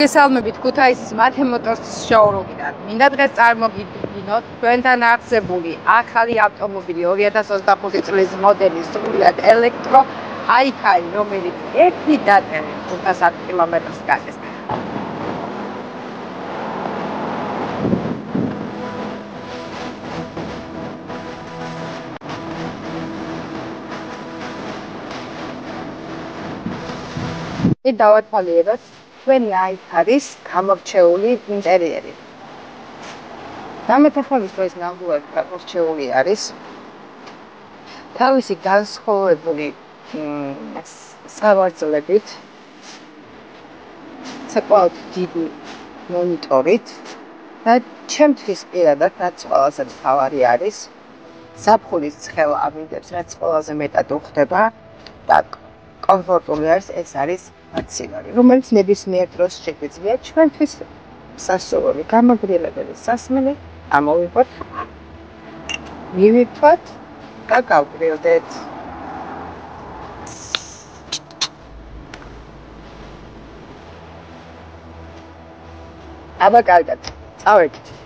მოგესალმებით ქუთაისის მათე მოტორს შოურუმიდან. მინდა დღეს წარმოგიდგინოთ თქვენთან არსებული ახალი ავტომობილი 2025 წლის მოდელი სრულიად ელექტრო აიქარი, რომელიც 1 დაწერილი 500 კილომეტრს გადის. დავათვალიეროთ თქვენი აიქარის გამორჩეული ინტერიერი. დამეთახმების დროს ნამდვილად გამორჩეული არის თავისი განსხვავებული სავარძლებით, საკმაოდ დიდი მონიტორით და ჩემთვის პირადად რაც ყველაზე მთავარი არის ზაფხულის ცხელ ამინდებს რაც ყველაზე მეტად უხდება და კომფორტული არის ეს არის მაცივარი, რომელიც ნებისმიერ დროს შეგვიძლია ჩვენთვის სასურველი გამაგრილებელი სასმელი ამოვიღოთ, მივიფოთ და გავგრილდეთ. აბა კარგად, წავედით.